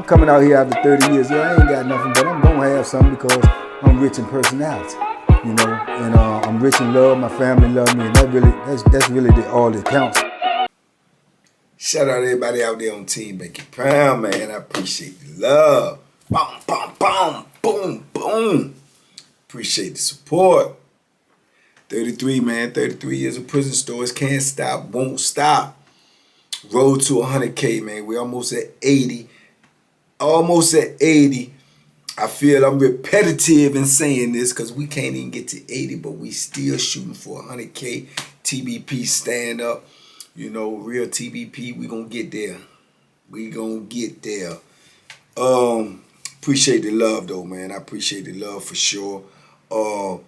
coming out here after 30 years. Yeah, I ain't got nothing, but I'm gonna have something because I'm rich in personality, you know, and I'm rich in love. My family love me, and that's really all that counts. Shout out to everybody out there on Team Banky Pound, man. I appreciate the love. Boom, boom, boom, boom, boom. Appreciate the support. 33, man. 33 years of prison stories. Can't stop, won't stop. Road to 100K, man. We're almost at 80. Almost at 80. I feel I'm repetitive in saying this because we can't even get to 80, but we still shooting for 100K. TBP stand up. You know, real TBP, we gonna get there. We gonna get there. Appreciate the love though, man. I appreciate the love for sure. A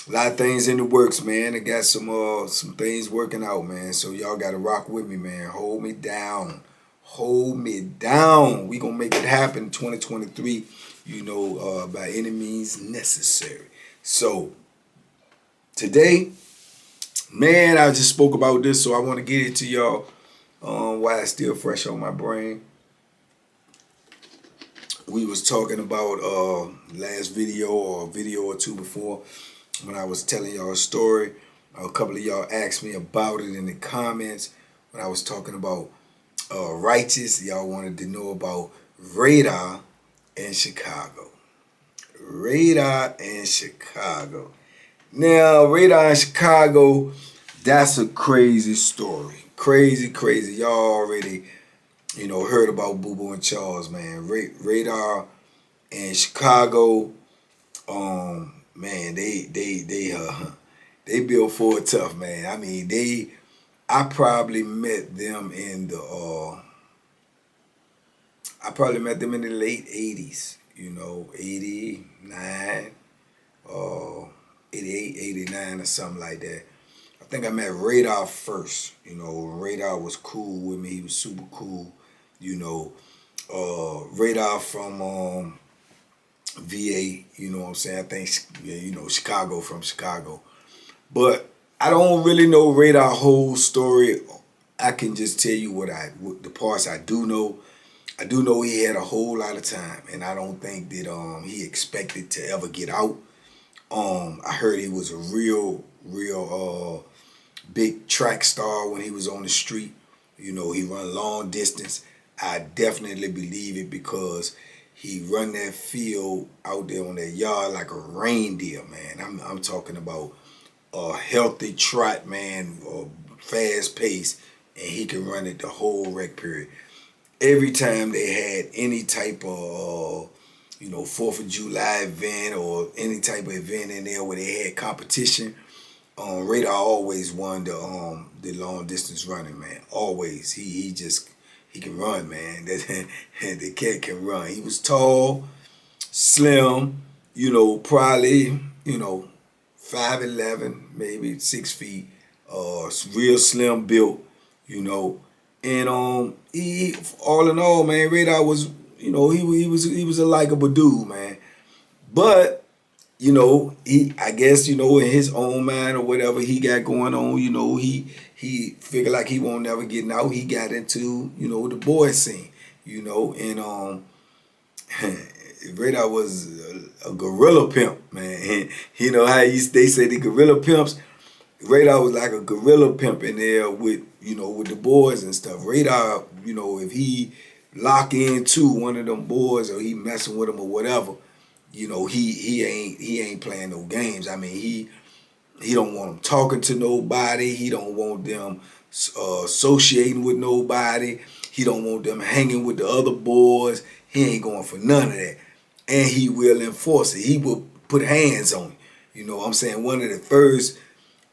lot of things in the works, man. I got some things working out, man. So y'all gotta rock with me, man. Hold me down. Hold me down. We gonna make it happen 2023, you know, by any means necessary. So today, man, I just spoke about this, so I want to get it to y'all while it's still fresh on my brain. We was talking about last video or a video or two before when I was telling y'all a story. A couple of y'all asked me about it in the comments when I was talking about Righteous. Y'all wanted to know about Radar in Chicago. Radar in Chicago. Now, Radar in Chicago, that's a crazy story. Crazy, crazy. Y'all already, you know, heard about Boo Boo and Charles, man. Radar in Chicago, man, they built for it tough, man. I mean, I probably met them in the late 80s, you know, 89, 88, 89 or something like that. I think I met Radar first. You know, Radar was cool with me. He was super cool. You know, Radar from VA, you know what I'm saying? I think, you know, Chicago, from Chicago. But I don't really know Radar's whole story. I can just tell you what the parts I do know. I do know he had a whole lot of time, and I don't think that he expected to ever get out. I heard he was a real big track star when he was on the street. You know, he run long distance. I definitely believe it because he run that field out there on that yard like a reindeer, man. I'm talking about a healthy trot, man, fast pace, and he can run it the whole rec period. Every time they had any type of, you know, 4th of July event or any type of event in there where they had competition, Radar always won the long distance running, man. Always. He can run, man. The cat can run. He was tall, slim, you know, probably, you know, 5'11", maybe 6 feet, real slim built, you know. And he, all in all, man, Radar was, you know, he was a likable dude, man. But you know, I guess, you know, in his own mind or whatever he got going on, you know, he figured like he won't never get out. He got into, you know, the boy scene, you know, and Radar was a gorilla pimp, man. You know how they say the gorilla pimps. Radar was like a gorilla pimp in there with, you know, with the boys and stuff. Radar, you know, if he lock into one of them boys or he messing with them or whatever, you know, he ain't playing no games. I mean, he don't want them talking to nobody. He don't want them associating with nobody. He don't want them hanging with the other boys. He ain't going for none of that. And he will enforce it. He will put hands on you. You know what I'm saying? One of the first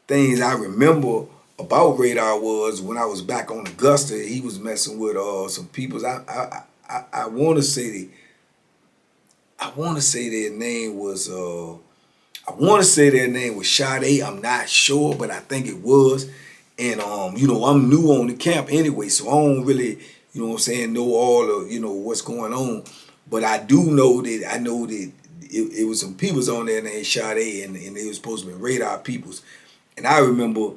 things I remember about Radar was when I was back on Augusta, he was messing with some peoples. I want to say their name was Sade. I'm not sure, but I think it was. And you know, I'm new on the camp anyway, so I don't really, you know what I'm saying, know all of, you know, what's going on. But I do know that it was some peoples on there named Sade, and they was supposed to be Radar peoples. And I remember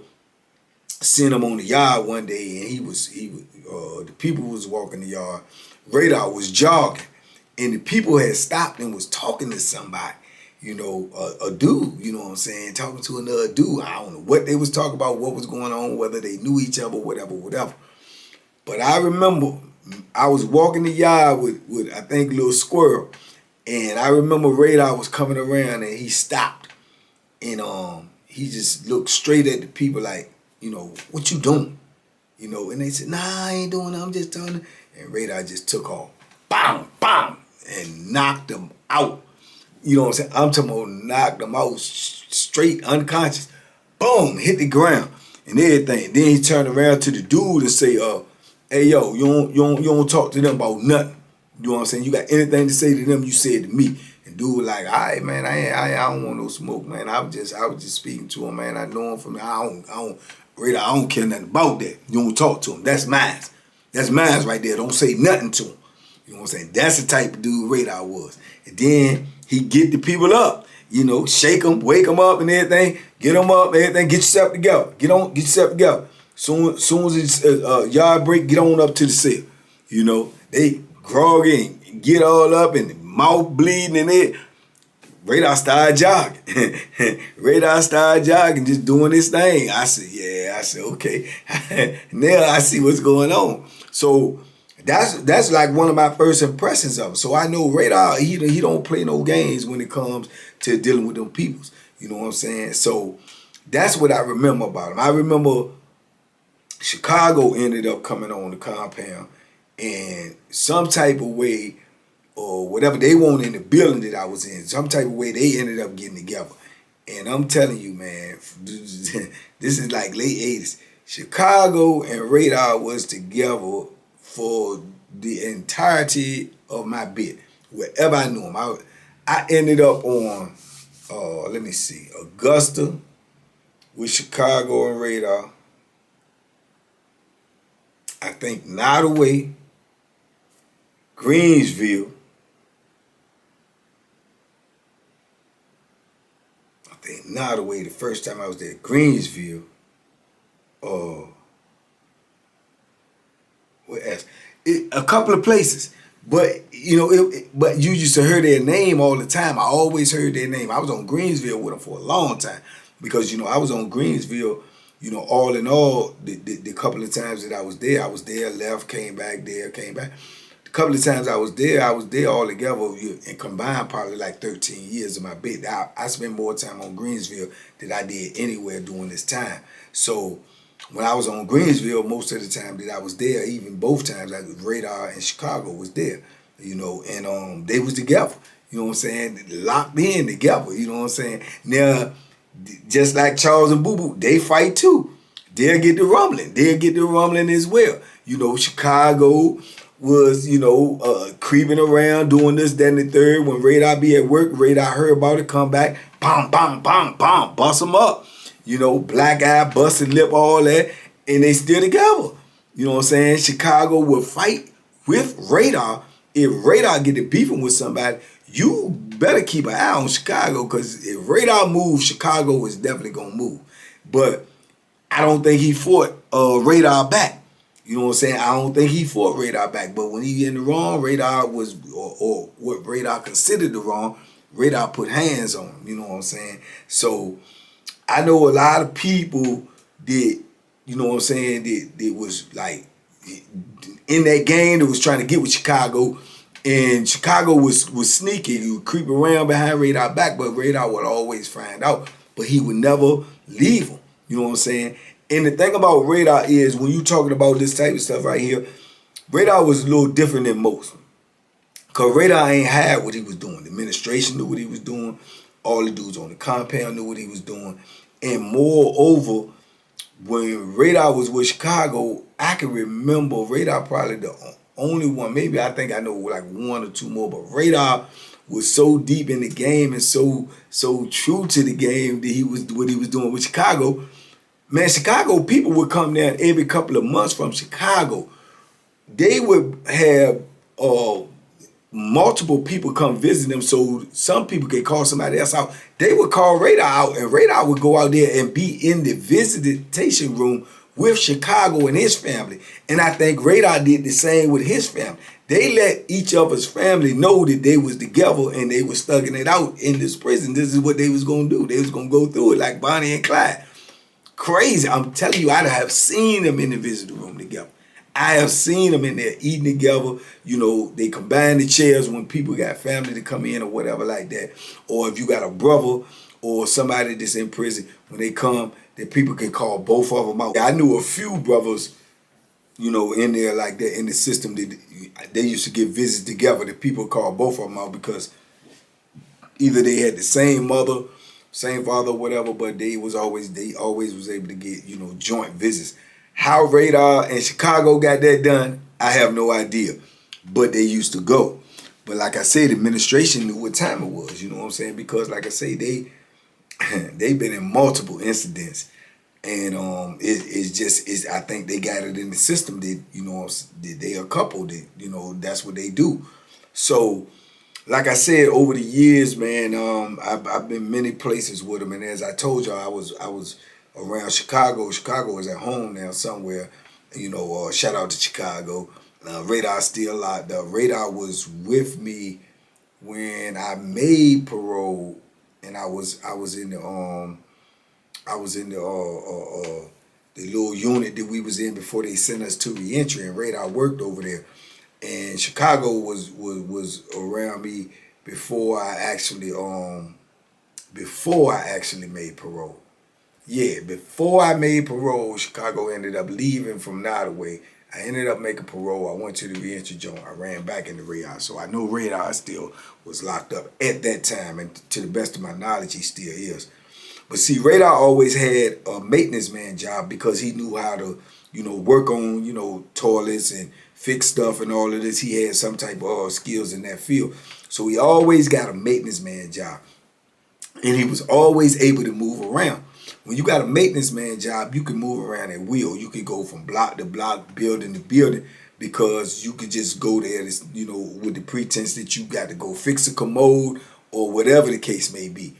seeing him on the yard one day, and the people was walking the yard. Radar was jogging. and the people had stopped and was talking to somebody, you know, a dude, you know what I'm saying, talking to another dude. I don't know what they was talking about, what was going on, whether they knew each other, whatever. But I remember I was walking the yard with I think Little Squirrel, and I remember Radar was coming around and he stopped, and he just looked straight at the people like, you know, what you doing? You know, and they said, nah, I ain't doing it, I'm just telling. And Radar just took off, bam, bam, and knocked them out. You know what I'm saying? I'm talking about knocked them out straight unconscious. Boom, hit the ground and everything. Then he turned around to the dude and say, hey, yo, you don't talk to them about nothing. You know what I'm saying? You got anything to say to them, you say it to me. And dude was like, all right, man, I don't want no smoke, man. I was just speaking to him, man. I know him from, I don't care nothing about that. You don't talk to him. That's mine. That's mine right there. Don't say nothing to him. You know what I'm saying? That's the type of dude Radar was. And then he get the people up, you know, shake them, wake them up and everything, get them up, everything, get yourself together. Get yourself together. Soon as it's yard break, get on up to the cell. You know, they groggy and get all up and the mouth bleeding and it. Radar started jogging. Radar started jogging, just doing his thing. I said, okay. Now I see what's going on. So that's like one of my first impressions of him. So I know Radar, he don't play no games when it comes to dealing with them peoples. You know what I'm saying? So that's what I remember about him. I remember Chicago ended up coming on the compound, and some type of way, or whatever they want in the building that I was in, some type of way they ended up getting together. And I'm telling you, man, this is like late 80s. Chicago and Radar was together for the entirety of my bit. Wherever I knew him, I ended up on, let me see, Augusta with Chicago and Radar. I think Nottoway, Greensville. I think Nottoway, the first time I was there, Greensville. What else? A couple of places. But, you know, but you used to hear their name all the time. I always heard their name. I was on Greensville with them for a long time. Because, you know, I was on Greensville, you know, all in all, the couple of times that I was there, left, came back, there, came back. The couple of times I was there all together and combined probably like 13 years of my bit. I spent more time on Greensville than I did anywhere during this time. So when I was on Greensville, most of the time that I was there, even both times, like Radar and Chicago was there, you know, and they was together, you know what I'm saying, locked in together, you know what I'm saying. Now, just like Charles and Boo Boo, they fight too. They'll get the rumbling as well. You know, Chicago was, you know, creeping around, doing this, that, and the third. When Radar be at work, Radar heard about it, come back, bam, bam, bam, bam, bust them up. You know, black eye, busted lip, all that, and they still together. You know what I'm saying? Chicago will fight with Radar. If Radar get to beefing with somebody, you better keep an eye on Chicago, because if Radar moves, Chicago is definitely going to move. But I don't think he fought Radar back. You know what I'm saying? I don't think he fought Radar back. But when he in the wrong, Radar was, or what Radar considered the wrong, Radar put hands on him. You know what I'm saying? So I know a lot of people that, you know what I'm saying, that was like in that game that was trying to get with Chicago, and Chicago was sneaky. He would creep around behind Radar back, but Radar would always find out. But he would never leave him. You know what I'm saying? And the thing about Radar is, when you talking about this type of stuff right here, Radar was a little different than most. Because Radar ain't had what he was doing. The administration knew what he was doing. All the dudes on the compound knew what he was doing. And moreover, when Radar was with Chicago, I can remember Radar probably the only one, maybe I think I know like one or two more, but Radar was so deep in the game and so true to the game that what he was doing with Chicago. Man, Chicago people would come down every couple of months from Chicago. They would have multiple people come visit them, so some people could call somebody else out. They would call Radar out, and Radar would go out there and be in the visitation room with Chicago and his family. And I think Radar did the same with his family. They let each other's family know that they was together and they was thugging it out in this prison. This is what they was gonna do. They was gonna go through it like Bonnie and Clyde. Crazy. I'm telling you, I have seen them in the visitor room together. I have seen them in there eating together. You know, they combine the chairs when people got family to come in or whatever like that. Or if you got a brother or somebody that's in prison, when they come, that people can call both of them out. I knew a few brothers, you know, in there like that in the system that they used to get visits together that people call both of them out because either they had the same mother, same father, or whatever, but they always was able to get, you know, joint visits. How Radar and Chicago got that done, I have no idea. But they used to go. But like I said, administration knew what time it was, you know what I'm saying? Because like I say, they've been in multiple incidents. And I think they got it in the system that, you know, they a couple that, you know, that's what they do. So, like I said, over the years, man, I've been many places with them. And as I told y'all, I was around Chicago. Chicago is at home now somewhere. You know, shout out to Chicago. Radar's still locked up. Radar was with me when I made parole, and I was in the little unit that we was in before they sent us to reentry, and Radar worked over there. And Chicago was around me before I actually made parole. Yeah, before I made parole, Chicago ended up leaving from Nottoway. I ended up making parole. I went to the reentry joint. I ran back into Radar. So I know Radar still was locked up at that time. And to the best of my knowledge, he still is. But see, Radar always had a maintenance man job because he knew how to, you know, work on, you know, toilets and fix stuff and all of this. He had some type of skills in that field. So he always got a maintenance man job. And he was always able to move around. When you got a maintenance man job, you can move around at will. You can go from block to block, building to building, because you could just go there, you know, with the pretense that you got to go fix a commode or whatever the case may be.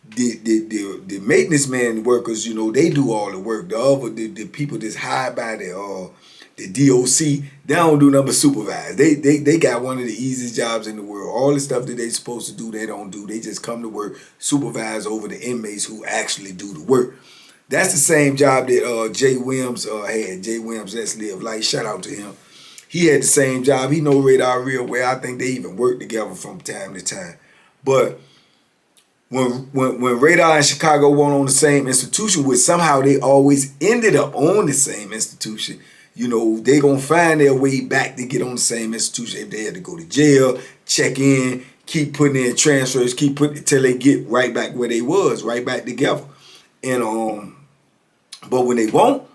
The maintenance man workers, you know, they do all the work. The people that's hired by the DOC, they don't do nothing but supervise. They got one of the easiest jobs in the world. All the stuff that they supposed to do, they don't do. They just come to work, supervise over the inmates who actually do the work. That's the same job that Jay Williams had. Jay Williams, let's live life. Shout out to him. He had the same job. He know Radar real well. I think they even work together from time to time. But when Radar and Chicago weren't on the same institution, which somehow they always ended up on the same institution, you know, they gonna find their way back to get on the same institution. If they had to go to jail, check in, keep putting in transfers, keep putting till they get right back where they was, right back together. And but when they won't,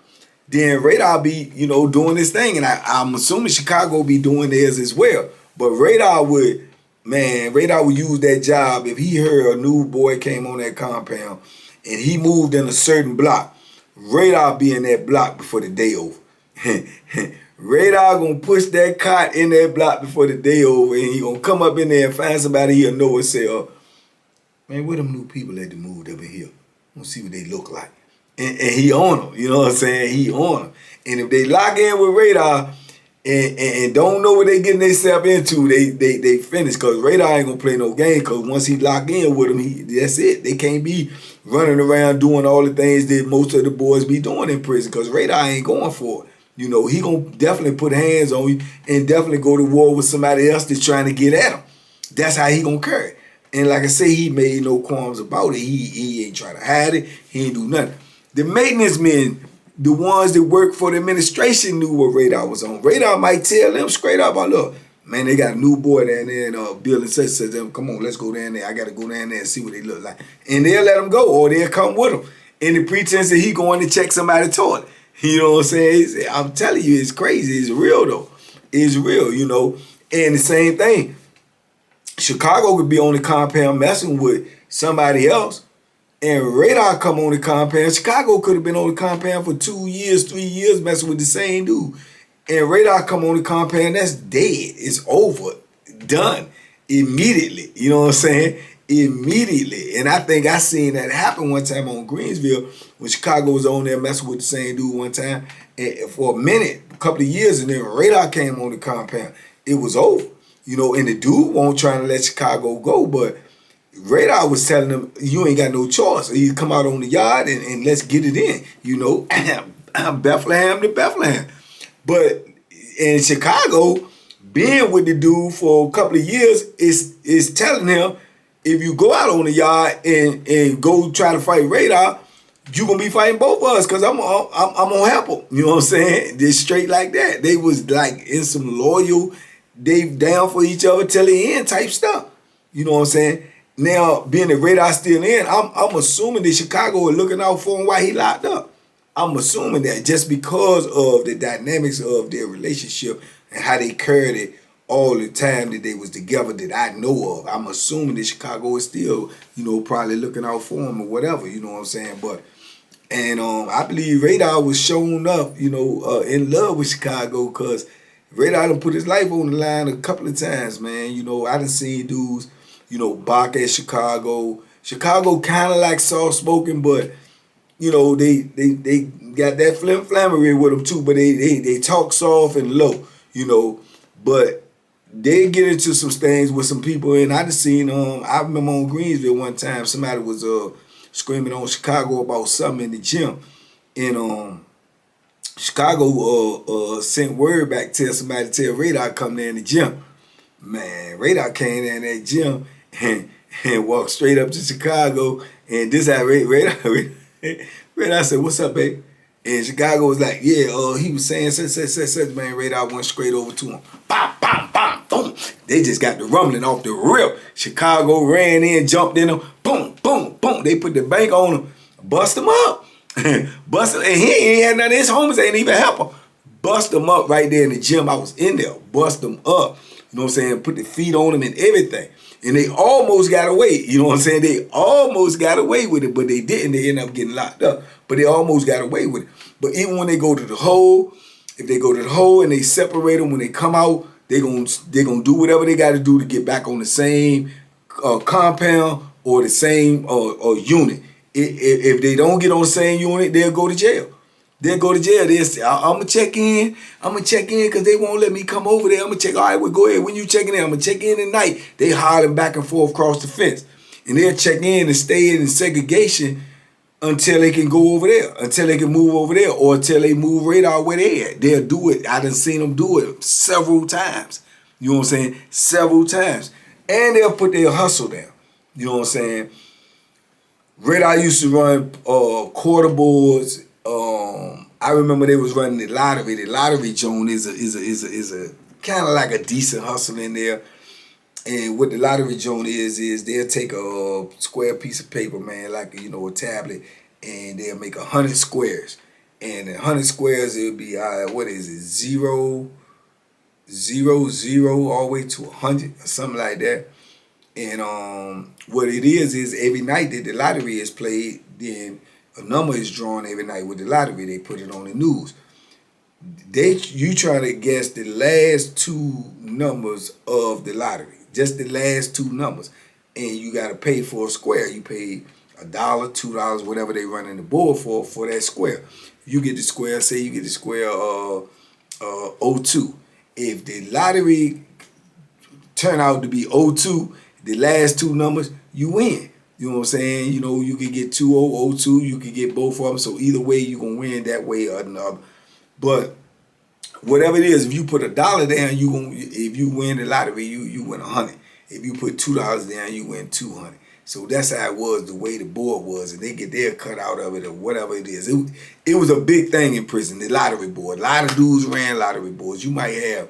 then Radar be, you know, doing this thing, and I'm assuming Chicago be doing theirs as well. But Radar would use that job if he heard a new boy came on that compound and he moved in a certain block. Radar be in that block before the day over. Radar gonna push that cot in that block before the day over, and he gonna come up in there and find somebody he'll know and say, man, where them new people that moved over here? We'll see what they look like. And he on them, you know what I'm saying? He on them. And if they lock in with Radar and don't know what they getting themselves into, they finish, because Radar ain't gonna play no game, because once he lock in with them, that's it. They can't be running around doing all the things that most of the boys be doing in prison, because Radar ain't going for it. You know, he gonna definitely put hands on you and definitely go to war with somebody else that's trying to get at him. That's how he gonna carry. And like I say, he made no qualms about it. He ain't trying to hide it. He ain't do nothing. The maintenance men, the ones that work for the administration, knew what Radar was on. Radar might tell them straight up, look, man, they got a new boy down there and Bill and such says them, come on, let's go down there. I got to go down there and see what they look like. And they'll let them go, or they'll come with them in the pretense that he going to check somebody's toilet. You know what I'm saying? I'm telling you, it's crazy. It's real, though. It's real, you know. And the same thing, Chicago could be on the compound messing with somebody else, and Radar come on the compound. Chicago could have been on the compound for 2 years, 3 years messing with the same dude. And Radar come on the compound, that's dead. It's over. Done. Immediately. You know what I'm saying? Immediately. And I think I seen that happen one time on Greensville when Chicago was on there messing with the same dude one time. And for a minute, a couple of years, and then Radar came on the compound. it was over. You know, and the dude won't try to let Chicago go, but Radar was telling him, you ain't got no choice. You come out on the yard and let's get it in. You know, Bethlehem to Bethlehem. But in Chicago, being with the dude for a couple of years is telling him, if you go out on the yard and go try to fight Radar, you gonna be fighting both of us, because I'm gonna help them. You know what I'm saying? They're straight like that. They was like in some loyal, they down for each other till the end type stuff. You know what I'm saying? Now, being the Radar still in, I'm assuming that Chicago is looking out for him while he locked up. I'm assuming that just because of the dynamics of their relationship and how they carried it all the time that they was together that I know of. I'm assuming that Chicago is still, you know, probably looking out for him or whatever, you know what I'm saying? But, and I believe Radar was showing up, you know, in love with Chicago, because Radar done put his life on the line a couple of times, man. You know, I done seen dudes, you know, bark at Chicago. Chicago kind of like soft-spoken, but, you know, they got that flammery with them too, but they talk soft and low, you know, but they get into some things with some people, and I just seen I remember on Greensville one time somebody was screaming on Chicago about something in the gym, and Chicago sent word back, tell somebody to tell Radar come there in the gym. Man, Radar came there in that gym and walked straight up to Chicago, and this how Radar said, "What's up, babe?" And Chicago was like, "Yeah, he was saying such, man." Radar went straight over to him. Bam, bam, bam, boom. They just got the rumbling off the rip. Chicago ran in, jumped in him. Boom, boom, boom. They put the bank on him. Bust him up. Bust him. And he ain't had none of his homies. Ain't even help him. Bust him up right there in the gym. I was in there. Bust him up. You know what I'm saying? Put the feet on him and everything. And they almost got away. You know what I'm saying? They almost got away with it, but they didn't. They ended up getting locked up. But they almost got away with it. But even when they go to the hole, if they go to the hole and they separate them, when they come out, they're gonna do whatever they got to do to get back on the same compound or the same unit. If they don't get on the same unit, they'll go to jail. They'll go to jail. They'll say, I'm going to check in. I'm going to check in because they won't let me come over there. I'm going to check. All right, well, go ahead. When you checking in, I'm going to check in at night. They hollering back and forth across the fence. And they'll check in and stay in segregation until they can go over there, until they can move over there, or until they move Radar where they at. They'll do it. I done seen them do it several times. You know what I'm saying? Several times. And they'll put their hustle down. You know what I'm saying? Radar used to run quarter boards. I remember they was running the lottery. The lottery joint is a kind of like a decent hustle in there. And what the lottery joint is they'll take a square piece of paper, man, like a tablet, and they'll make 100 squares. And 100 squares, it'll be what is it, 0, 0, 0, all the way to 100 or something like that. And what it is every night that the lottery is played, then a number is drawn every night with the lottery. They put it on the news. You try to guess the last two numbers of the lottery, just the last two numbers, and you got to pay for a square. You pay $1, $2, whatever they run in the board for that square. You get the square. Say you get the square 02. If the lottery turn out to be 02, the last two numbers, you win. You know what I'm saying? You could get 2002, you could get both of them. So either way, you're going to win that way or another. But whatever it is, if you put $1 down, if you win the lottery, you win 100. If you put $2 down, you win 200. So that's how it was, the way the board was. And they get their cut out of it or whatever it is. It was a big thing in prison, the lottery board. A lot of dudes ran lottery boards. You might have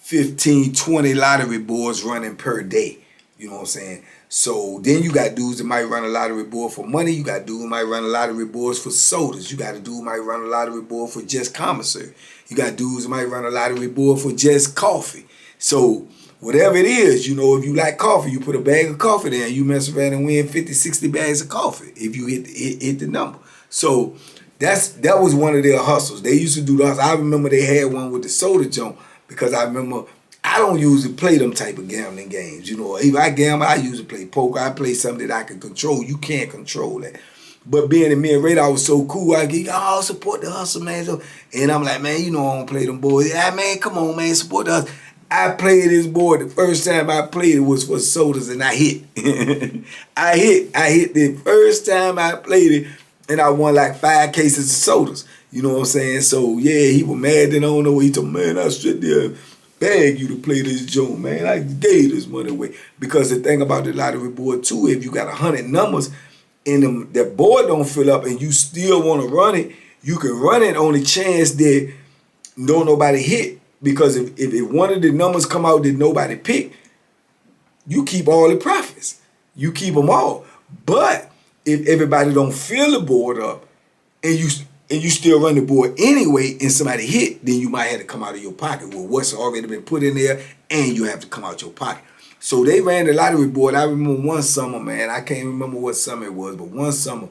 15, 20 lottery boards running per day. You know what I'm saying? So then you got dudes that might run a lottery board for money. You got dudes that might run a lottery boards for sodas. You got a dude that might run a lottery board for just commissary. You got dudes that might run a lottery board for just coffee. So whatever it is, if you like coffee, you put a bag of coffee there and you mess around and win 50, 60 bags of coffee if you hit the number. So that was one of their hustles. They used to do the hustle. I remember they had one with the soda jump because I remember I don't usually play them type of gambling games. If I gamble, I usually play poker. I play something that I can control. You can't control that. But being in me and Radar was so cool, I get, support the hustle, man. And I'm like, man, I don't play them boys. Yeah, man, come on, man, support the hustle. I played this board. The first time I played it was for sodas, and I hit. I hit the first time I played it, and I won like 5 cases of sodas. You know what I'm saying? So yeah, he was mad. Then I don't know. He told me, man, I sit there beg you to play this joint, man. I gave this money away. Because the thing about the lottery board too, if you got 100 numbers and that board don't fill up and you still want to run it, you can run it on the chance that don't nobody hit. Because if one of the numbers come out that nobody picked, you keep all the profits. You keep them all. But if everybody don't fill the board up and you still run the board anyway and somebody hit, then you might have to come out of your pocket with what's already been put in there, and you have to come out your pocket. So they ran the lottery board. I remember one summer, man, I can't remember what summer it was, but one summer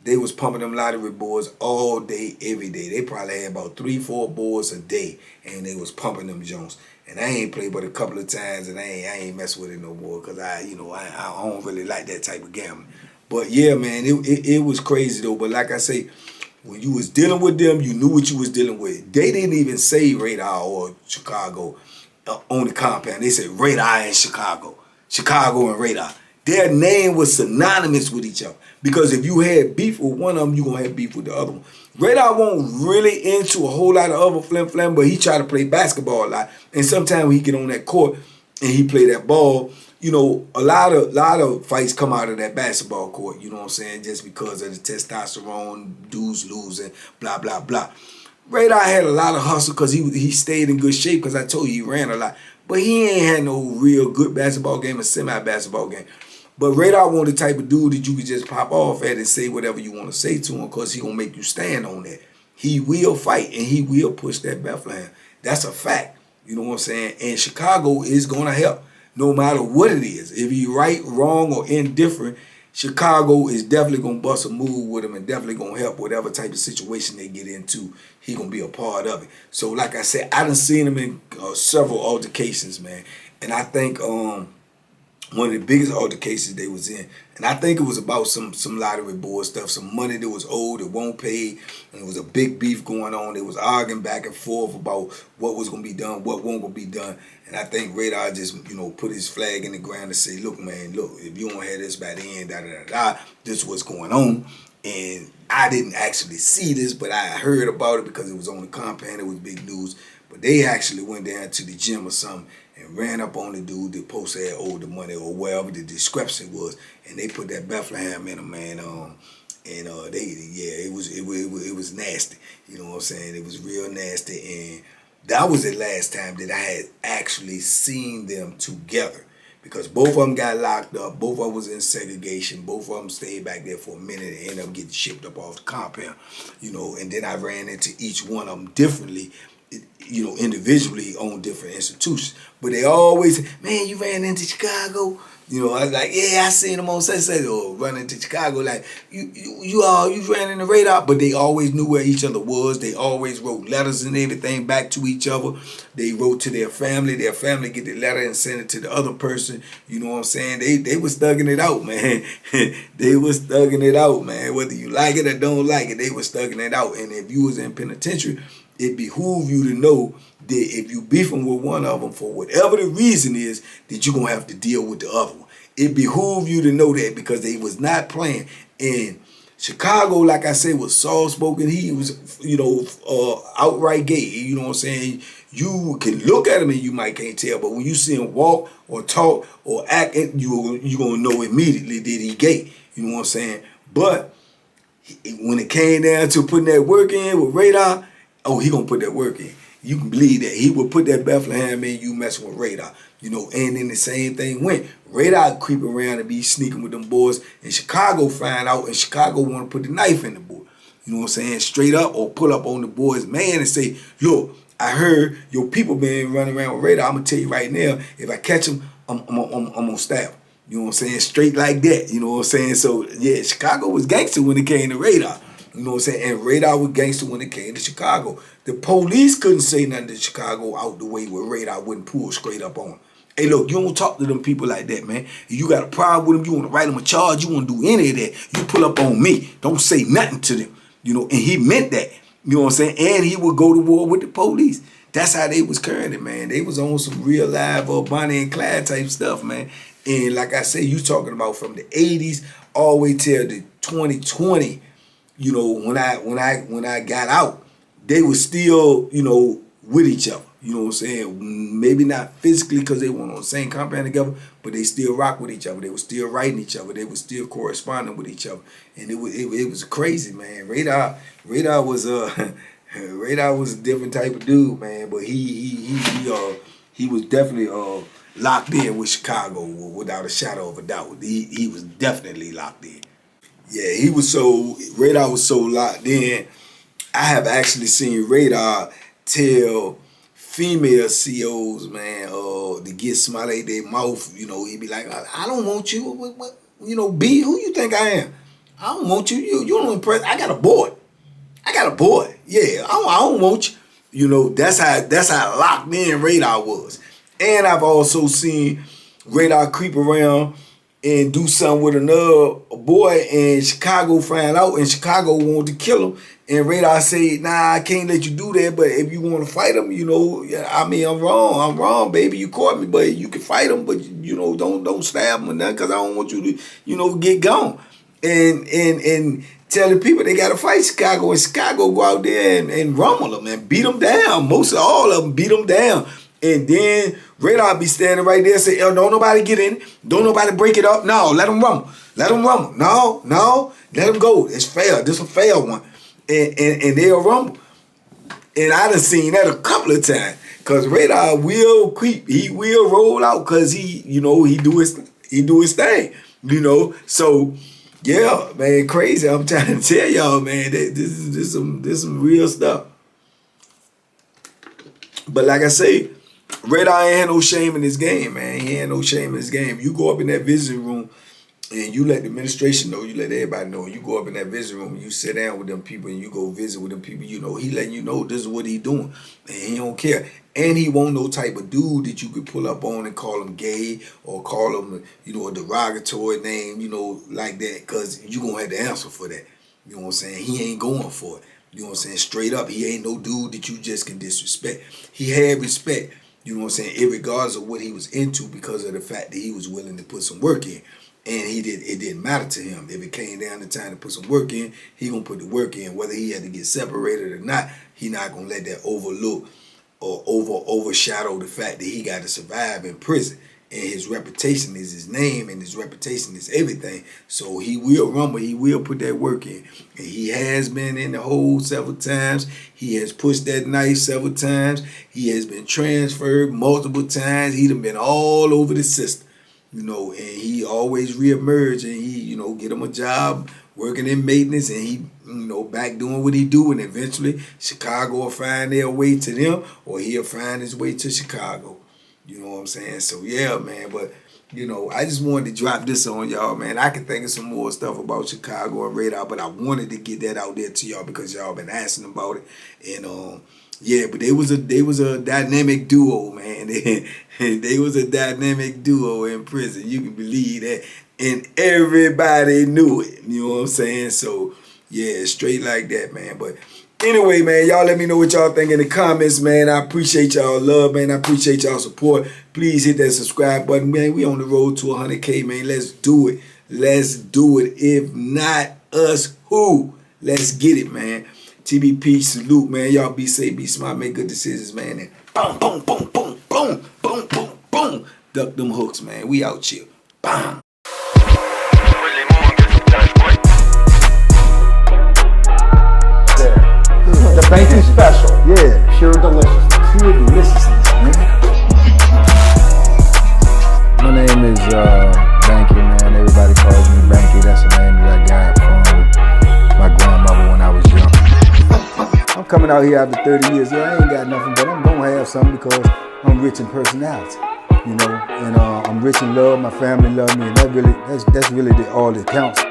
they was pumping them lottery boards all day, every day. They probably had about 3-4 boards a day, and they was pumping them joints. And I ain't played but a couple of times, and I ain't mess with it no more, because I don't really like that type of gambling. But yeah, man, it was crazy though. But like I say, when you was dealing with them, you knew what you was dealing with. They didn't even say Radar or Chicago on the compound. They said Radar and Chicago and Radar. Their name was synonymous with each other. Because if you had beef with one of them, you're going to have beef with the other one. Radar won't really into a whole lot of other flim-flam, but he try to play basketball a lot. And sometimes when he get on that court and he play that ball, you know, a lot of fights come out of that basketball court, you know what I'm saying, just because of the testosterone, dudes losing, blah, blah, blah. Radar had a lot of hustle because he stayed in good shape, because I told you he ran a lot. But he ain't had no real good basketball game or semi-basketball game. But Radar wasn't the type of dude that you could just pop off at and say whatever you want to say to him, because he going to make you stand on that. He will fight, and he will push that Bethlehem. That's a fact. You know what I'm saying? And Chicago is going to help no matter what it is. If he right, wrong, or indifferent, Chicago is definitely going to bust a move with him and definitely going to help whatever type of situation they get into. He going to be a part of it. So like I said, I done seen him in several altercations, man. And I think one of the biggest altercations they was in, and I think it was about some lottery board stuff, some money that was owed that won't pay, and it was a big beef going on. They was arguing back and forth about what was going to be done, what won't going to be done. And I think Radar just, you know, put his flag in the ground and say, look, man, look, if you don't have this by the end, this is what's going on. And I didn't actually see this, but I heard about it because it was on the compound. It was big news. But they actually went down to the gym or something and ran up on the dude that posted had owed the money or wherever the discrepancy was, and they put that Bethlehem in him, man. It was nasty. You know what I'm saying? It was real nasty, and that was the last time that I had actually seen them together, because both of them got locked up. Both of them was in segregation. Both of them stayed back there for a minute and ended up getting shipped up off the compound. You know, and then I ran into each one of them differently, you know, individually on different institutions. But they always say, man, you ran into Chicago? You know, I was like, yeah, I seen them on such or running to Chicago. Like, you ran into Radar. But they always knew where each other was. They always wrote letters and everything back to each other. They wrote to their family. Their family get the letter and send it to the other person. You know what I'm saying? They was thugging it out, man. They was thugging it out, man. Whether you like it or don't like it, they was thugging it out. And if you was in penitentiary, it behoove you to know that if you beefing with one of them for whatever the reason is, that you're going to have to deal with the other one. It behoove you to know that, because they was not playing. And Chicago, like I said, was soft-spoken. He was, you know, outright gay. You know what I'm saying? You can look at him and you might can't tell, but when you see him walk or talk or act, you're going to know immediately that he gay. You know what I'm saying? But when it came down to putting that work in with Radar, oh, he gonna put that work in. You can believe that. He would put that Bethlehem in, you messing with Radar. You know, and then the same thing went. Radar creep around and be sneaking with them boys, and Chicago find out, and Chicago want to put the knife in the boy. You know what I'm saying? Straight up, or pull up on the boy's man and say, look, I heard your people been running around with Radar. I'm gonna tell you right now, if I catch him, I'm gonna stab him. You know what I'm saying? Straight like that. You know what I'm saying? So yeah, Chicago was gangster when it came to Radar. You know what I'm saying? And Radar was gangster when it came to Chicago. The police couldn't say nothing to Chicago out the way where Radar wouldn't pull straight up on him. Hey, look, you don't talk to them people like that, man. If you got a problem with them, you want to write them a charge, you want to do any of that, you pull up on me. Don't say nothing to them. You know, and he meant that. You know what I'm saying? And he would go to war with the police. That's how they was carrying it, man. They was on some real live Bonnie and Clyde type stuff, man. And like I say, you talking about from the 80s all the way till the 2020, you know, when I got out, they were still, you know, with each other. You know what I'm saying? Maybe not physically because they weren't on the same compound together, but they still rock with each other. They were still writing each other. They were still corresponding with each other. And it was crazy, man. Radar was Radar was a different type of dude, man. But he was definitely locked in with Chicago without a shadow of a doubt. He was definitely locked in. Yeah, Radar was so locked in. I have actually seen Radar tell female COs, man, to get smiley at their mouth. You know, he'd be like, I don't want you. What, you know, B, who you think I am? I don't want you. You don't impress. I got a boy. Yeah, I don't want you. You know, that's how locked in Radar was. And I've also seen Radar creep around and do something with another boy, and Chicago find out, and Chicago wanted to kill him. And Radar said, nah, I can't let you do that, but if you want to fight him, you know, I mean, I'm wrong, baby, you caught me, but you can fight him, but, you know, don't stab him or nothing, because I don't want you to, you know, get gone. And telling people they got to fight Chicago, and Chicago go out there and rumble them and beat them down. Most of all of them beat them down. And then Radar be standing right there and say, don't nobody get in. Don't nobody break it up. No, let them rumble. No, let them go. It's fair. This is a fair one. And they'll rumble. And I done seen that a couple of times. Because Radar will creep. He will roll out because he do his thing. You know. So, yeah, man, crazy. I'm trying to tell y'all, man, that this is some real stuff. But like I say, Radar ain't had no shame in his game, man. He ain't no shame in his game. You go up in that visiting room and you let the administration know, you let everybody know. You go up in that visiting room and you sit down with them people and you go visit with them people, you know, he letting you know this is what he doing. And he don't care. And he won't no type of dude that you could pull up on and call him gay or call him, you know, a derogatory name, you know, like that, because you going to have to answer for that. You know what I'm saying? He ain't going for it. You know what I'm saying? Straight up, he ain't no dude that you just can disrespect. He had respect. You know what I'm saying? Irregardless of what he was into, because of the fact that he was willing to put some work in. And it didn't matter to him. If it came down to time to put some work in, he gonna put the work in. Whether he had to get separated or not, he not gonna let that overlook or overshadow the fact that he got to survive in prison. And his reputation is his name, and his reputation is everything. So he will rumble, he will put that work in. And he has been in the hole several times. He has pushed that knife several times. He has been transferred multiple times. He done been all over the system. You know, and he always reemerge, and he, you know, get him a job working in maintenance, and he, you know, back doing what he do, and eventually Chicago will find their way to them, or he'll find his way to Chicago. You know what I'm saying? So yeah, man, but you know, I just wanted to drop this on y'all, man. I can think of some more stuff about Chicago and Radar, but I wanted to get that out there to y'all because y'all been asking about it. And yeah, but they was a dynamic duo, man. They was a dynamic duo in prison. You can believe that. And everybody knew it. You know what I'm saying? So yeah, straight like that, man. But anyway, man, y'all let me know what y'all think in the comments, man. I appreciate y'all love, man. I appreciate y'all support. Please hit that subscribe button, man. We on the road to 100K, man. Let's do it. Let's do it. If not us, who? Let's get it, man. TBP, salute, man. Y'all be safe, be smart, make good decisions, man. And boom, boom, boom, boom, boom, boom, boom, boom. Duck them hooks, man. We out here. Bam. The banking special. Yeah. Pure deliciousness. Pure deliciousness, man. My name is Banky, man. Everybody calls me Banky. That's the name that I got from my grandmother when I was young. I'm coming out here after 30 years. Yeah, I ain't got nothing, but I'm gonna have something because I'm rich in personality, you know, and I'm rich in love. My family love me, and that's really all that counts.